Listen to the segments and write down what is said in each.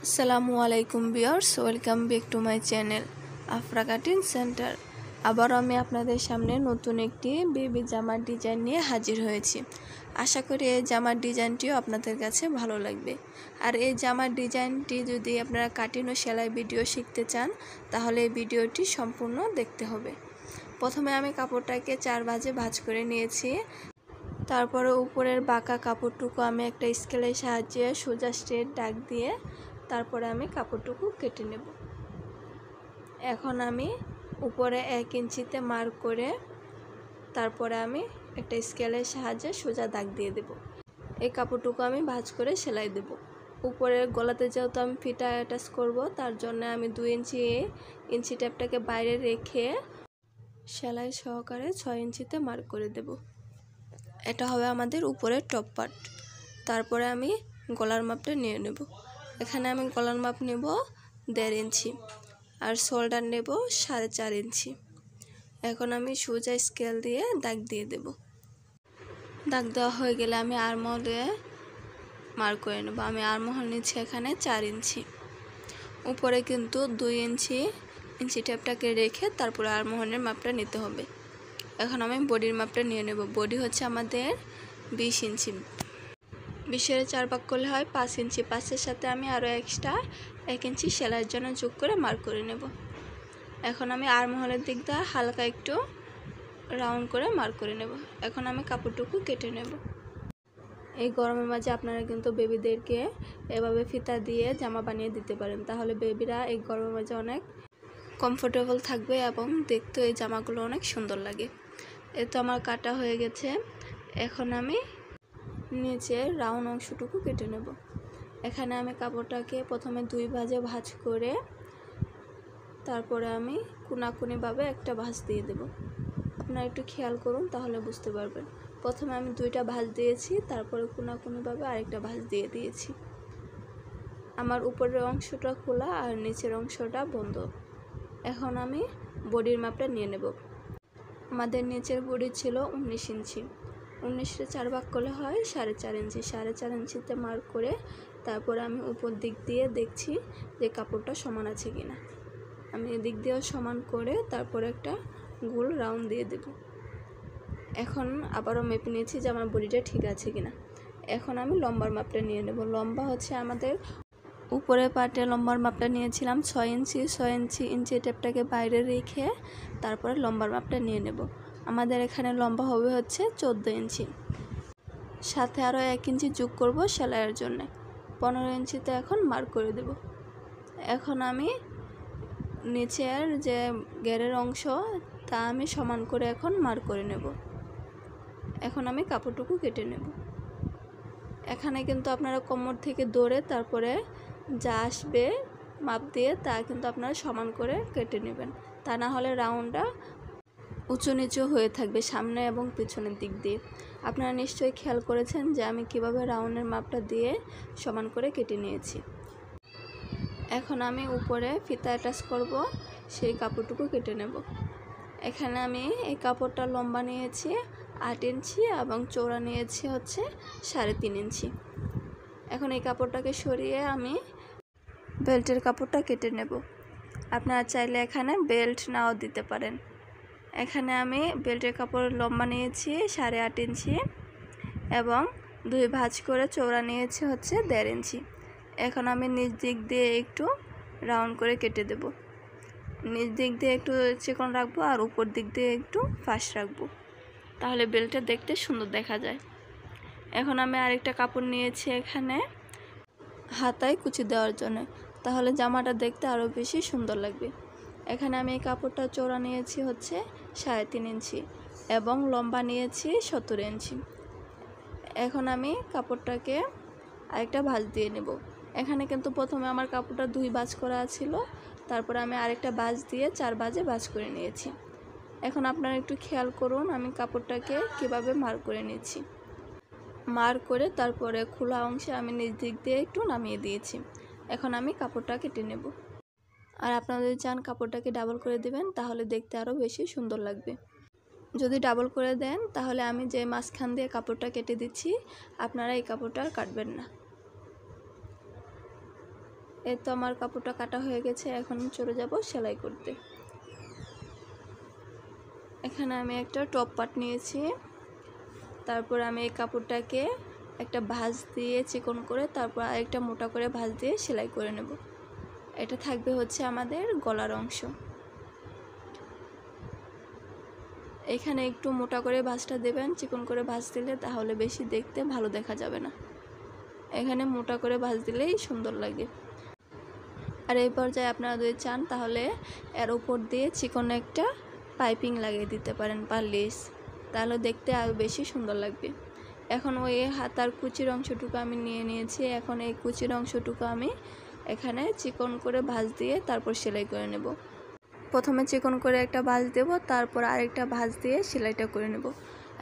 আসসালামু আলাইকুম viewers, welcome back to my channel Afra cutting centre. আবার আমি আপনাদের সামনে নতুন একটি বেবি জামার ডিজাইন নিয়ে হাজির হয়েছি। আশা করি এই জামার ডিজাইনটিও আপনাদের কাছে ভালো লাগবে। আর এই জামার ডিজাইনটি যদি আপনারা কাটিং ও সেলাই ভিডিও শিখতে চান তাহলে এই ভিডিওটি সম্পূর্ণ দেখতে হবে। প্রথমে আমি কাপড়টাকে 4 ভাঁজে ভাঁজ করে নিয়েছি। তারপরে উপরের বাঁকা কাপড়টুকু আমি একটা স্কেলের সাহায্যে সোজা স্ট্রেট দাগ দিয়ে তারপরে আমি কাপড়টুকু কেটে নেব। এখন আমি উপরে 1 ইঞ্চিতে মার্ক করে তারপরে আমি একটা স্কেলের সাহায্যে সোজা দাগ দিয়ে দেব। এই কাপড়টুকু আমি ভাঁজ করে সেলাই দেব। উপরের গলাতে যেহেতু আমি ফিতা অ্যাটাচ করব, তার জন্য আমি 2 ইঞ্চি টেপটাকে বাইরে রেখে সেলাই সহকারে 6 ইঞ্চিতে মার্ক করে দেব। এটা হবে আমাদের উপরের টপ পার্ট। তারপরে আমি গলার মাপটা নিয়ে নেব। এখানে আমি গলার মাপ নেব 1.5 ইঞ্চি আর শোল্ডার নেব 4.5 ইঞ্চি। এখন আমি সোজা স্কেল দিয়ে দাগ দিয়ে দেব। দাগ দেওয়া হয়ে গেলে আমি আর্মহলে মার্ক করে নেব। আমি আর্মহল নিচ্ছি এখানে 4 ইঞ্চি। উপরে কিন্তু 2 ইঞ্চি টেপটাকে রেখে তারপরে আর্মহলের মাপটা নিতে হবে। এখন আমি বডির মাপটা নিয়ে নেব। বডি হচ্ছে আমাদের 20 ইঞ্চি। 20-এর 4 ভাগ করলে হয় 5 ইঞ্চি। 5-এর সাথে আমি আরও এক্সট্রা 1 ইঞ্চি সেলাইয়ের জন্য যোগ করে মার্ক করে নেব। এখন আমি আর্মহলের দিক দিয়ে হালকা একটু রাউন্ড করে মার্ক করে নেব। এখন আমি কাপড়টুকু কেটে নেব। এই গরমের মাঝে আপনারা কিন্তু বেবিদেরকে এভাবে ফিতা দিয়ে জামা বানিয়ে দিতে পারেন, তাহলে বেবিরা এই গরমের মাঝে অনেক কমফোর্টেবল থাকবে এবং দেখতে এই জামাগুলো অনেক সুন্দর লাগে। এই তো আমার কাটা হয়ে গেছে। এখন আমি নিচের রাউন্ড অংশটুকু কেটে নেব। এখানে আমি কাপড়টাকে প্রথমে 2 ভাঁজে ভাঁজ করে তারপরে আমি কোনাকুনিভাবে একটা ভাঁজ দিয়ে দেব। আপনারা একটু খেয়াল করুন, তাহলে বুঝতে পারবেন। প্রথমে আমি 2টা ভাঁজ দিয়েছি, তারপরে কোনাকুনিভাবে আরেকটা ভাঁজ দিয়ে দিয়েছি। আমার উপরের অংশটা খোলা আর নিচের অংশটা বন্ধ। এখন আমি বডির মাপটা নিয়ে নেব। আমাদের নিচের বডি ছিল 19 ইঞ্চি। 19-এর 4 ভাগ করলে হয় 4.5 ইঞ্চি। 4.5 ইঞ্চিতে মার্ক করে তারপরে আমি উপর দিক দিয়ে দেখছি যে কাপড়টা সমান আছে কিনা। আমি এদিক দিয়েও সমান করে তারপরে একটা গোল রাউন্ড দিয়ে দেব। এখন আবারও মেপে নিয়েছি যে আমার বডিটা ঠিক আছে কিনা। এখন আমি লম্বার মাপটা নিয়ে নেব। লম্বা হচ্ছে আমাদের উপরের পার্টে লম্বার মাপটা নিয়েছিলাম 6 ইঞ্চি। 6 ইঞ্চি টেপটাকে বাইরে রেখে তারপরে লম্বার মাপটা নিয়ে নেব। আমাদের এখানে লম্বা হবে হচ্ছে 14 ইঞ্চি। সাথে আরও 1 ইঞ্চি যোগ করব সেলাইয়ের জন্য। 15 ইঞ্চিতে এখন মার্ক করে দেব। এখন আমি নিচের যে ঘেরের অংশ তা আমি সমান করে এখন মার্ক করে নেব। এখন আমি কাপড়টুকু কেটে নেব। এখানে কিন্তু আপনারা কোমর থেকে ধরে তারপরে যা আসবে মাপ দিয়ে তা কিন্তু আপনারা সমান করে কেটে নেবেন, তা না হলে রাউন্ডটা উঁচু নিচু হয়ে থাকবে সামনে এবং পিছনের দিক দিয়ে। আপনারা নিশ্চয়ই খেয়াল করেছেন যে আমি কিভাবে রাউন্ডের মাপটা দিয়ে সমান করে কেটে নিয়েছি। এখন আমি উপরে ফিতা অ্যাটাচ করব, সেই কাপড়টুকু কেটে নেব। এখানে আমি এই কাপড়টা লম্বা নিয়েছি 8 ইঞ্চি এবং চওড়া নিয়েছি হচ্ছে 3.5 ইঞ্চি। এখন এই কাপড়টাকে সরিয়ে আমি বেল্টের কাপড়টা কেটে নেব। আপনারা চাইলে এখানে বেল্ট নাও দিতে পারেন। এখানে আমি বেল্টের কাপড় লম্বা নিয়েছি 8.5 ইঞ্চি এবং 2 ভাঁজ করে চওড়া নিয়েছি হচ্ছে 1.5 ইঞ্চি। এখন আমি নিচ দিক দিয়ে একটু রাউন্ড করে কেটে দেব। নিচ দিক দিয়ে একটু চিকন রাখবো আর উপর দিক দিয়ে একটু ফাঁস রাখবো, তাহলে বেল্টটা দেখতে সুন্দর দেখা যায়। এখন আমি আরেকটা কাপড় নিয়েছি এখানে হাতায় কুচি দেওয়ার জন্য, তাহলে জামাটা দেখতে আরও বেশি সুন্দর লাগবে। এখানে আমি এই কাপড়টা চওড়া নিয়েছি হচ্ছে 3.5 ইঞ্চি এবং লম্বা নিয়েছি 17 ইঞ্চি। এখন আমি কাপড়টাকে আরেকটা ভাঁজ দিয়ে নেব। এখানে কিন্তু প্রথমে আমার কাপড়টা 2 ভাঁজ করা ছিল, তারপরে আমি আরেকটা ভাঁজ দিয়ে 4 ভাঁজে ভাঁজ করে নিয়েছি। এখন আপনারা একটু খেয়াল করুন আমি কাপড়টাকে কিভাবে মার্ক করে নিয়েছি। মার্ক করে তারপরে খোলা অংশে আমি নিচ দিক দিয়ে একটু নামিয়ে দিয়েছি। এখন আমি কাপড়টা কেটে নেব। আর আপনারা যদি চান কাপড়টাকে ডাবল করে দিবেন, তাহলে দেখতে আরও বেশি সুন্দর লাগবে। যদি ডাবল করে দেন তাহলে আমি যে মাঝখান দিয়ে কাপড়টা কেটে দিচ্ছি আপনারা এই কাপড়টা আর কাটবেন না। এই তো আমার কাপড়টা কাটা হয়ে গেছে, এখন চলে যাব সেলাই করতে। এখানে আমি একটা টপ পার্ট নিয়েছি, তারপর আমি এই কাপড়টাকে একটা ভাঁজ দিয়ে চিকন করে তারপর আরেকটা মোটা করে ভাঁজ দিয়ে সেলাই করে নেব। এটা থাকবে হচ্ছে আমাদের গলার অংশ। এখানে একটু মোটা করে ভাঁজটা দেবেন, চিকন করে ভাঁজ দিলে তাহলে বেশি দেখতে ভালো দেখা যাবে না। এখানে মোটা করে ভাঁজ দিলেই সুন্দর লাগে। আর এই পর্যায়ে আপনারা যদি চান তাহলে এর উপর দিয়ে চিকন একটা পাইপিং লাগিয়ে দিতে পারেন পারলিস, তাহলে দেখতে আরও বেশি সুন্দর লাগবে। এখন ওই হাতার কুচির অংশটুকু আমি নিয়ে নিয়েছি। এখন এই কুচির অংশটুকু আমি এখানে চিকন করে ভাঁজ দিয়ে তারপর সেলাই করে নেব। প্রথমে চিকন করে একটা ভাঁজ দেব, তারপর আরেকটা ভাঁজ দিয়ে সেলাইটা করে নেব।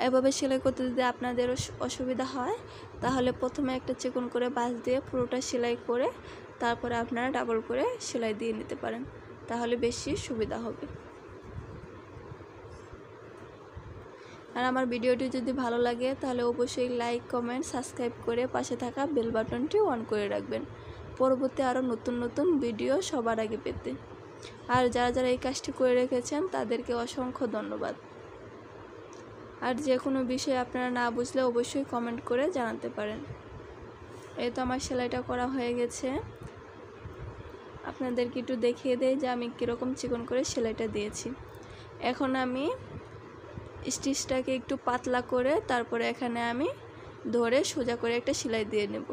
এভাবে সেলাই করতে যদি আপনাদের অসুবিধা হয় তাহলে প্রথমে একটা চিকন করে ভাঁজ দিয়ে পুরোটা সেলাই করে তারপরে আপনারা ডাবল করে সেলাই দিয়ে নিতে পারেন, তাহলে বেশি সুবিধা হবে। আর আমার ভিডিওটি যদি ভালো লাগে তাহলে অবশ্যই লাইক, কমেন্ট, সাবস্ক্রাইব করে পাশে থাকা বেল বাটনটি অন করে রাখবেন, পরবর্তী আরও নতুন নতুন ভিডিও সবার আগে পেতে। আর যারা যারা এই কাজটি করে রেখেছেন তাদেরকে অসংখ্য ধন্যবাদ। আর যে কোনো বিষয়ে আপনারা না বুঝলে অবশ্যই কমেন্ট করে জানাতে পারেন। এই তো আমার সেলাইটা করা হয়ে গেছে, আপনাদেরকে একটু দেখিয়ে দেই যে আমি কীরকম চিকন করে সেলাইটা দিয়েছি। এখন আমি স্টিচটাকে একটু পাতলা করে তারপরে এখানে আমি ধরে সোজা করে একটা সেলাই দিয়ে নেব,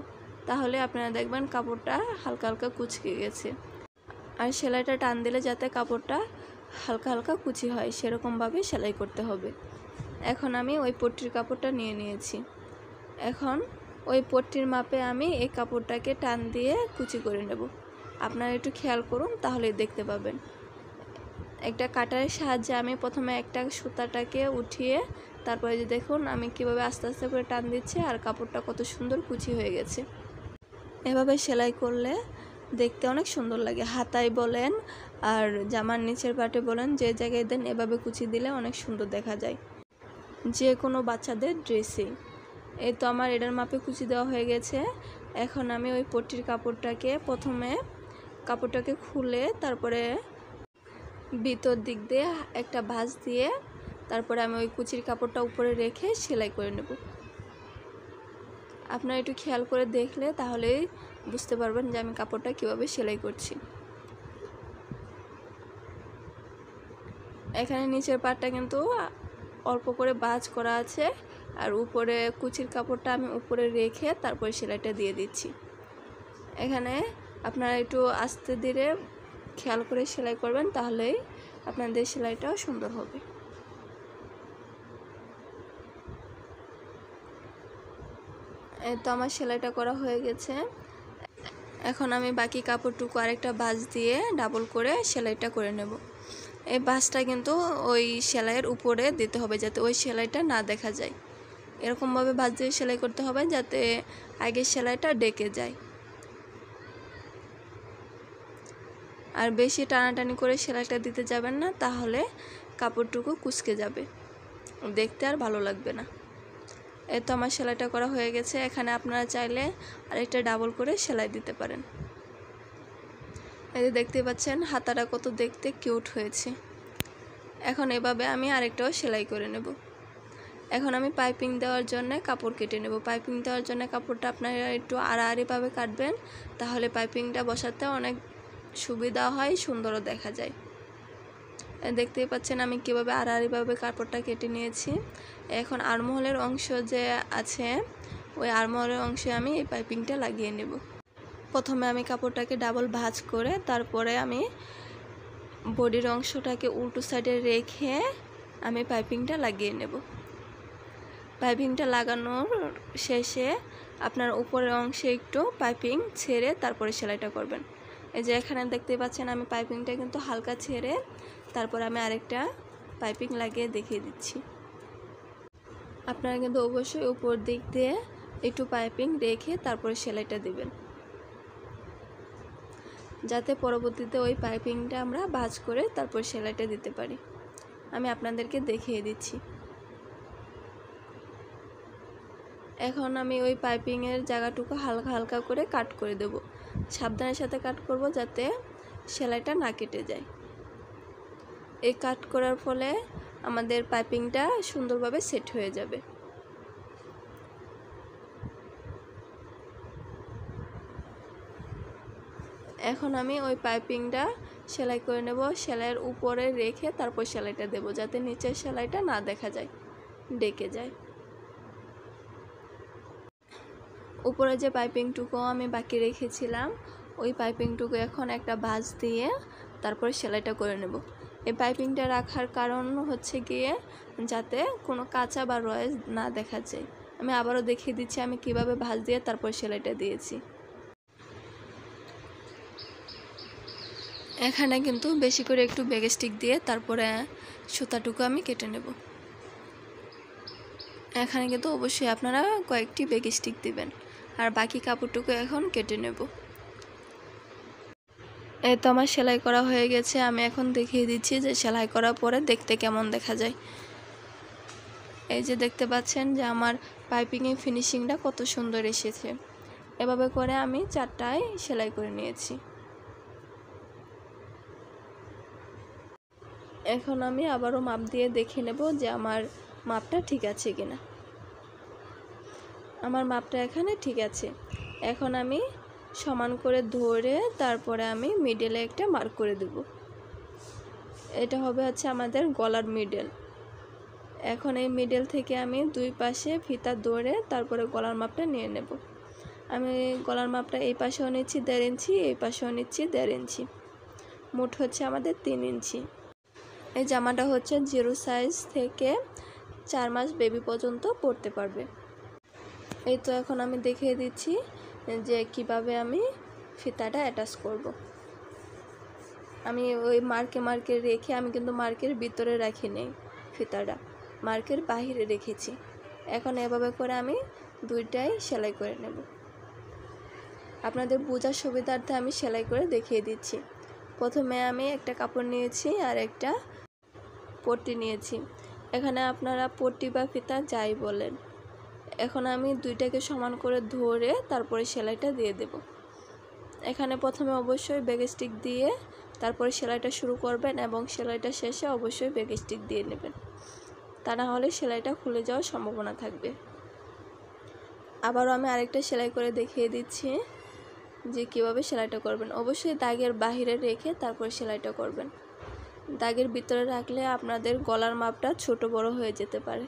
তাহলে আপনারা দেখবেন কাপড়টা হালকা হালকা কুঁচকে গেছে। আর সেলাইটা টান দিলে যাতে কাপড়টা হালকা হালকা কুচি হয় সেরকমভাবে সেলাই করতে হবে। এখন আমি ওই পট্টির কাপড়টা নিয়ে নিয়েছি। এখন ওই পট্টির মাপে আমি এই কাপড়টাকে টান দিয়ে কুচি করে নেব। আপনারা একটু খেয়াল করুন, তাহলেই দেখতে পাবেন। একটা কাটারের সাহায্যে আমি প্রথমে একটা সুতাটাকে উঠিয়ে তারপরে যে দেখুন আমি কিভাবে আস্তে আস্তে করে টান দিচ্ছি আর কাপড়টা কত সুন্দর কুচি হয়ে গেছে। এভাবে সেলাই করলে দেখতে অনেক সুন্দর লাগে, হাতায় বলেন আর জামার নিচের পাটে বলেন, যে জায়গায় দেন এভাবে কুচি দিলে অনেক সুন্দর দেখা যায় যে কোনো বাচ্চাদের ড্রেসে। এই তো আমার এটার মাপে কুচি দেওয়া হয়ে গেছে। এখন আমি ওই পট্টির কাপড়টাকে প্রথমে কাপড়টাকে খুলে তারপরে ভিতর দিক দিয়ে একটা ভাঁজ দিয়ে তারপরে আমি ওই কুচির কাপড়টা উপরে রেখে সেলাই করে নেব। আপনারা একটু খেয়াল করে দেখলে তাহলেই বুঝতে পারবেন যে আমি কাপড়টা কিভাবে সেলাই করছি। এখানে নিচের পাটটা কিন্তু অল্প করে ভাঁজ করা আছে আর উপরে কুচির কাপড়টা আমি উপরে রেখে তারপরে সেলাইটা দিয়ে দিচ্ছি। এখানে আপনারা একটু আস্তে ধীরে খেয়াল করে সেলাই করবেন, তাহলেই আপনাদের সেলাইটাও সুন্দর হবে। এই তো আমার সেলাইটা করা হয়ে গেছে। এখন আমি বাকি কাপড়টুকু আরেকটা ভাঁজ দিয়ে ডাবল করে সেলাইটা করে নেব। এই ভাঁজটা কিন্তু ওই সেলাইয়ের উপরে দিতে হবে যাতে ওই সেলাইটা না দেখা যায়। এরকমভাবে ভাঁজ দিয়ে সেলাই করতে হবে যাতে আগের সেলাইটা ঢেকে যায়। আর বেশি টানাটানি করে সেলাইটা দিতে যাবেন না, তাহলে কাপড়টুকু কুঁচকে যাবে, দেখতে আর ভালো লাগবে না। এই তো আমার সেলাইটা করা হয়ে গেছে। এখানে আপনারা চাইলে আরেকটা ডাবল করে সেলাই দিতে পারেন। এই যে দেখতে পাচ্ছেন হাতাটা কত দেখতে কিউট হয়েছে। এখন এভাবে আমি আরেকটাও সেলাই করে নেব। এখন আমি পাইপিং দেওয়ার জন্য কাপড় কেটে নেব। পাইপিং দেওয়ার জন্য কাপড়টা আপনারা একটু আড়াআড়িভাবে কাটবেন, তাহলে পাইপিংটা বসাতে অনেক সুবিধা হয়, সুন্দরও দেখা যায়। দেখতেই পাচ্ছেন আমি কীভাবে আড়াআড়িভাবে কাপড়টা কেটে নিয়েছি। এখন আর্মহোলের অংশ যে আছে ওই আর্মহোলের অংশে আমি এই পাইপিংটা লাগিয়ে নেব। প্রথমে আমি কাপড়টাকে ডাবল ভাঁজ করে তারপরে আমি বডির অংশটাকে উল্টো সাইডে রেখে আমি পাইপিংটা লাগিয়ে নেব। পাইপিংটা লাগানোর শেষে আপনার উপরের অংশে একটু পাইপিং ছেড়ে তারপরে সেলাইটা করবেন। এই যে এখানে দেখতে পাচ্ছেন আমি পাইপিংটা কিন্তু হালকা ছেড়ে তারপর আমি আরেকটা পাইপিং লাগিয়ে দেখিয়ে দিচ্ছি। আপনারা কিন্তু অবশ্যই উপর দিক দিয়ে একটু পাইপিং রেখে তারপরে সেলাইটা দিবেন, যাতে পরবর্তীতে ওই পাইপিংটা আমরা ভাঁজ করে তারপর সেলাইটা দিতে পারি। আমি আপনাদেরকে দেখিয়ে দিচ্ছি। এখন আমি ওই পাইপিংয়ের জায়গাটুকু হালকা হালকা করে কাট করে দেব, সাবধানের সাথে কাট করব যাতে সেলাইটা না কেটে যায়। এই কাট করার ফলে আমাদের পাইপিংটা সুন্দরভাবে সেট হয়ে যাবে। এখন আমি ওই পাইপিংটা সেলাই করে নেব, সেলাইয়ের উপরে রেখে তারপর সেলাইটা দেব যাতে নিচের সেলাইটা না দেখা যায়, ডেকে যায়। উপরে যে পাইপিংটুকু আমি বাকি রেখেছিলাম ওই পাইপিংটুকু এখন একটা ভাঁজ দিয়ে তারপরে সেলাইটা করে নেব। এই পাইপিংটা রাখার কারণ হচ্ছে গিয়ে যাতে কোনো কাঁচা বা রয়েস না দেখা যায়। আমি আবারও দেখিয়ে দিচ্ছি আমি কিভাবে ভাঁজ দিয়ে তারপর সেলাইটা দিয়েছি। এখানে কিন্তু বেশি করে একটু ব্যাগ স্টিক দিয়ে তারপরে সুতাটুকু আমি কেটে নেব। এখানে কিন্তু অবশ্যই আপনারা কয়েকটি ব্যাগ স্টিক দিবেন। আর বাকি কাপড়টুকু এখন কেটে নেব। এই তো আমার সেলাই করা হয়ে গেছে। আমি এখন দেখিয়ে দিচ্ছি যে সেলাই করার পরে দেখতে কেমন দেখা যায়। এই যে দেখতে পাচ্ছেন যে আমার পাইপিংয়ের ফিনিশিংটা কত সুন্দর এসেছে। এভাবে করে আমি 4টায় সেলাই করে নিয়েছি। এখন আমি আবারও মাপ দিয়ে দেখে নেব যে আমার মাপটা ঠিক আছে কিনা। আমার মাপটা এখানে ঠিক আছে। এখন আমি সমান করে ধরে তারপরে আমি মিডলে একটা মার্ক করে দেব। এটা হবে হচ্ছে আমাদের গলার মিডল। এখন এই মিডল থেকে আমি দুই পাশে ফিতা ধরে তারপরে গলার মাপটা নিয়ে নেব। আমি গলার মাপটা এই পাশেও নিচ্ছি 1.5 ইঞ্চি, এই পাশেও নিচ্ছি 1.5 ইঞ্চি, মোট হচ্ছে আমাদের 3 ইঞ্চি। এই জামাটা হচ্ছে 0 সাইজ থেকে 4 মাস বেবি পর্যন্ত পরতে পারবে। এই তো এখন আমি দেখিয়ে দিচ্ছি যে কিভাবে আমি ফিতাটা অ্যাটাচ করব। আমি ওই মার্কে রেখে, আমি কিন্তু মার্কের ভিতরে রাখি নেই, ফিতাটা মার্কের বাহিরে রেখেছি। এখন এভাবে করে আমি দুইটাই সেলাই করে নেব। আপনাদের বোঝার সুবিধার্থে আমি সেলাই করে দেখিয়ে দিচ্ছি। প্রথমে আমি একটা কাপড় নিয়েছি আর একটা পট্টি নিয়েছি। এখানে আপনারা পট্টি বা ফিতা যাই বলেন। এখন আমি দুইটাকে সমান করে ধরে তারপরে সেলাইটা দিয়ে দেব। এখানে প্রথমে অবশ্যই ব্যাগ স্টিক দিয়ে তারপরে সেলাইটা শুরু করবেন এবং সেলাইটা শেষে অবশ্যই ব্যাগ স্টিক দিয়ে নেবেন, তা না হলে সেলাইটা খুলে যাওয়ার সম্ভাবনা থাকবে। আবারও আমি আরেকটা সেলাই করে দেখিয়ে দিচ্ছি যে কিভাবে সেলাইটা করবেন। অবশ্যই দাগের বাহিরে রেখে তারপরে সেলাইটা করবেন। দাগের ভিতরে রাখলে আপনাদের গলার মাপটা ছোট বড় হয়ে যেতে পারে,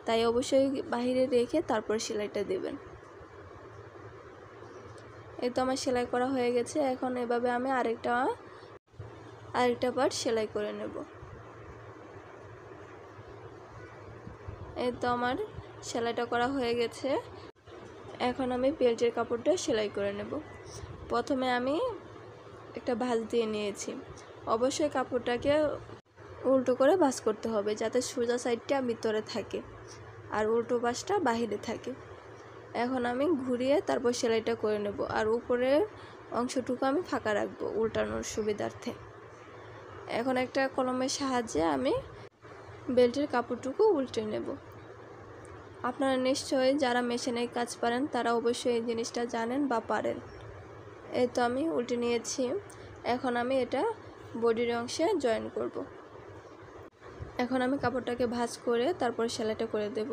তাই অবশ্যই বাহিরে রেখে তারপর সেলাইটা দেবেন। এই তো আমার সেলাই করা হয়ে গেছে। এখন এভাবে আমি আরেকটা পার্ট সেলাই করে নেব। এই তো আমার সেলাইটা করা হয়ে গেছে। এখন আমি বেল্টের কাপড়টা সেলাই করে নেব। প্রথমে আমি একটা ভাঁজ দিয়ে নিয়েছি। অবশ্যই কাপড়টাকে উল্টো করে ভাঁজ করতে হবে যাতে সোজা সাইডটা ভিতরে থাকে আর উল্টো পাশটা বাহিরে থাকে। এখন আমি ঘুরিয়ে তারপর সেলাইটা করে নেব আর উপরের অংশটুকু আমি ফাঁকা রাখবো উল্টানোর সুবিধার্থে। এখন একটা কলমের সাহায্যে আমি বেল্টের কাপড়টুকু উল্টে নেব। আপনারা নিশ্চয়ই যারা মেশিনে কাজ পারেন তারা অবশ্যই এই জিনিসটা জানেন বা পারেন। এই তো আমি উল্টে নিয়েছি। এখন আমি এটা বডির অংশে জয়েন করব। এখন আমি কাপড়টাকে ভাঁজ করে তারপর সেলাইটা করে দেব।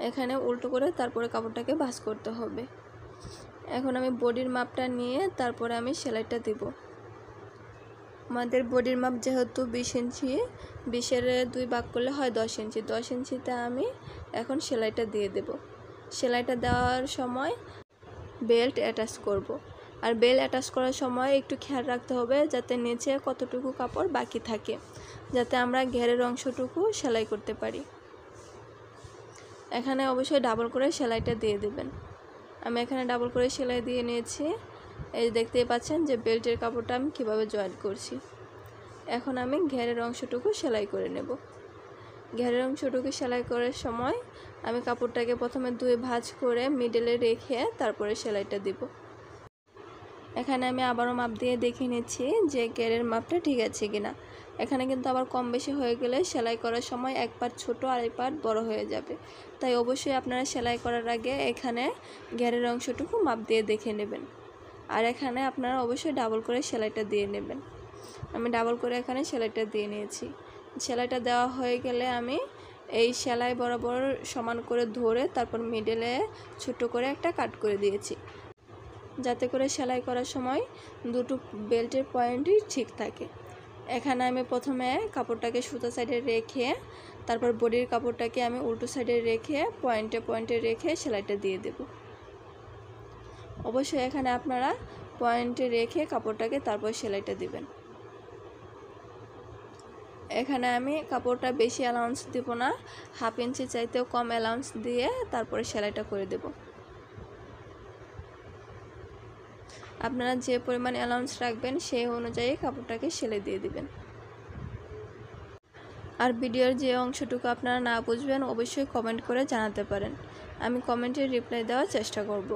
এখানে উল্টো করে তারপরে কাপড়টাকে ভাঁজ করতে হবে। এখন আমি বডির মাপটা নিয়ে তারপরে আমি সেলাইটা দেব। আমাদের বডির মাপ যেহেতু 20 ইঞ্চি, 20-এর 2 ভাগ করলে হয় 10 ইঞ্চি। 10 ইঞ্চিতে আমি এখন সেলাইটা দিয়ে দেব। সেলাইটা দেওয়ার সময় বেল্ট অ্যাটাচ করব। আর বেল্ট অ্যাটাচ করার সময় একটু খেয়াল রাখতে হবে যাতে নিচে কতটুকু কাপড় বাকি থাকে, যাতে আমরা ঘেরের অংশটুকু সেলাই করতে পারি। এখানে অবশ্যই ডাবল করে সেলাইটা দিয়ে দেবেন। আমি এখানে ডাবল করে সেলাই দিয়ে নিয়েছি। এই দেখতেই পাচ্ছেন যে বেল্টের কাপড়টা আমি কিভাবে জয়েন করছি। এখন আমি ঘেরের অংশটুকু সেলাই করে নেব। ঘেরের অংশটুকু সেলাই করার সময় আমি কাপড়টাকে প্রথমে 2 ভাঁজ করে মিডলে রেখে তারপরে সেলাইটা দিব। এখানে আমি আবারও মাপ দিয়ে দেখে নিচ্ছি যে ঘেরের মাপটা ঠিক আছে কিনা। এখানে কিন্তু আবার কম বেশি হয়ে গেলে সেলাই করার সময় এক পার্ট ছোট আর এক পার্ট বড় হয়ে যাবে, তাই অবশ্যই আপনারা সেলাই করার আগে এখানে ঘেরের অংশটুকু মাপ দিয়ে দেখে নেবেন। আর এখানে আপনারা অবশ্যই ডাবল করে সেলাইটা দিয়ে নেবেন। আমি ডাবল করে এখানে সেলাইটা দিয়ে নিয়েছি। সেলাইটা দেওয়া হয়ে গেলে আমি এই সেলাই বরাবর সমান করে ধরে তারপর মিডলে ছোট করে একটা কাট করে দিয়েছি, যাতে করে সেলাই করার সময় দুটো বেল্টের পয়েন্টই ঠিক থাকে। এখানে আমি প্রথমে কাপড়টাকে সুতা সাইডে রেখে তারপর বডির কাপড়টাকে আমি উল্টো সাইডে রেখে পয়েন্টে পয়েন্টে রেখে সেলাইটা দিয়ে দেব। অবশ্যই এখানে আপনারা পয়েন্টে রেখে কাপড়টাকে তারপর সেলাইটা দিবেন। এখানে আমি কাপড়টা বেশি অ্যালাউন্স দিব না, 1/2 ইঞ্চি চাইতেও কম অ্যালাউন্স দিয়ে তারপরে সেলাইটা করে দেব। আপনারা যে পরিমাণ অ্যালাউন্স রাখবেন সেই অনুযায়ী কাপড়টাকে সেলাই দিয়ে দিবেন। আর ভিডিওর যে অংশটুকু আপনারা না বুঝবেন অবশ্যই কমেন্ট করে জানাতে পারেন, আমি কমেন্টে রিপ্লাই দেওয়ার চেষ্টা করব।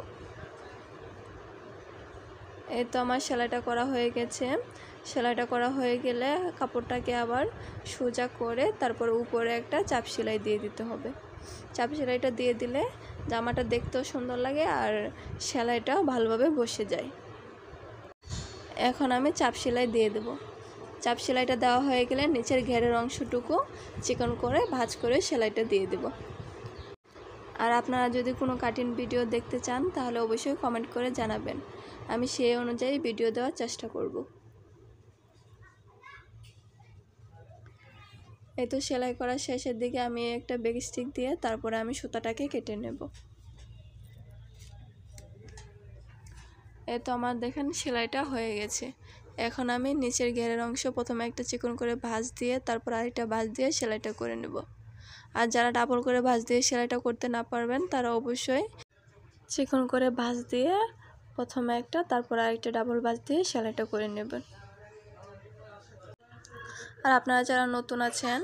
এই তো আমার সেলাইটা করা হয়ে গেছে। সেলাইটা করা হয়ে গেলে কাপড়টাকে আবার সোজা করে তারপর উপরে একটা চাপ সেলাই দিয়ে দিতে হবে। চাপ সেলাইটা দিয়ে দিলে জামাটা দেখতেও সুন্দর লাগে আর সেলাইটাও ভালোভাবে বসে যায়। এখন আমি চাপ সেলাই দিয়ে দেব। চাপ সেলাইটা দেওয়া হয়ে গেলে নিচের ঘেরের অংশটুকু চিকন করে ভাঁজ করে সেলাইটা দিয়ে দেব। আর আপনারা যদি কোনো কাটিং ভিডিও দেখতে চান তাহলে অবশ্যই কমেন্ট করে জানাবেন, আমি সেই অনুযায়ী ভিডিও দেওয়ার চেষ্টা করব। এই তো সেলাই করার শেষের দিকে আমি একটা বেগ স্টিক দিয়ে তারপরে আমি সুতাটাকে কেটে নেব। এই তো আমার দেখেন সেলাইটা হয়ে গেছে। এখন আমি নিচের ঘেরের অংশ প্রথমে একটা চিকন করে ভাঁজ দিয়ে তারপর আরেকটা ভাঁজ দিয়ে সেলাইটা করে নেব। আর যারা ডাবল করে ভাঁজ দিয়ে সেলাইটা করতে না পারবেন তারা অবশ্যই চিকন করে ভাঁজ দিয়ে প্রথমে একটা তারপর আরেকটা ডাবল ভাঁজ দিয়ে সেলাইটা করে নেবেন। আর আপনারা যারা নতুন আছেন,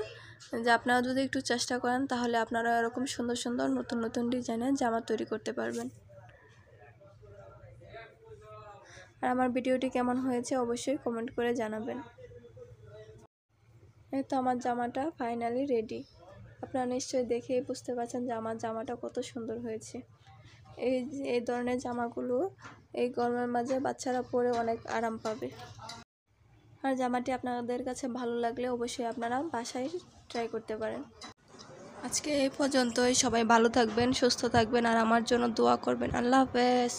যে আপনারা যদি একটু চেষ্টা করেন তাহলে আপনারা এরকম সুন্দর সুন্দর নতুন নতুন ডিজাইনের জামা তৈরি করতে পারবেন। আর আমার ভিডিওটি কেমন হয়েছে অবশ্যই কমেন্ট করে জানাবেন। এই তো আমার জামাটা ফাইনালি রেডি। আপনারা নিশ্চয়ই দেখেই বুঝতে পারছেন যে আমার জামাটা কত সুন্দর হয়েছে। এই ধরনের জামাগুলো এই গরমের মাঝে বাচ্চারা পরে অনেক আরাম পাবে। আর জামাটি আপনাদের কাছে ভালো লাগলে অবশ্যই আপনারা বাসায় ট্রাই করতে পারেন। আজকে এই পর্যন্তই। সবাই ভালো থাকবেন, সুস্থ থাকবেন আর আমার জন্য দোয়া করবেন। আল্লাহ হাফেজ।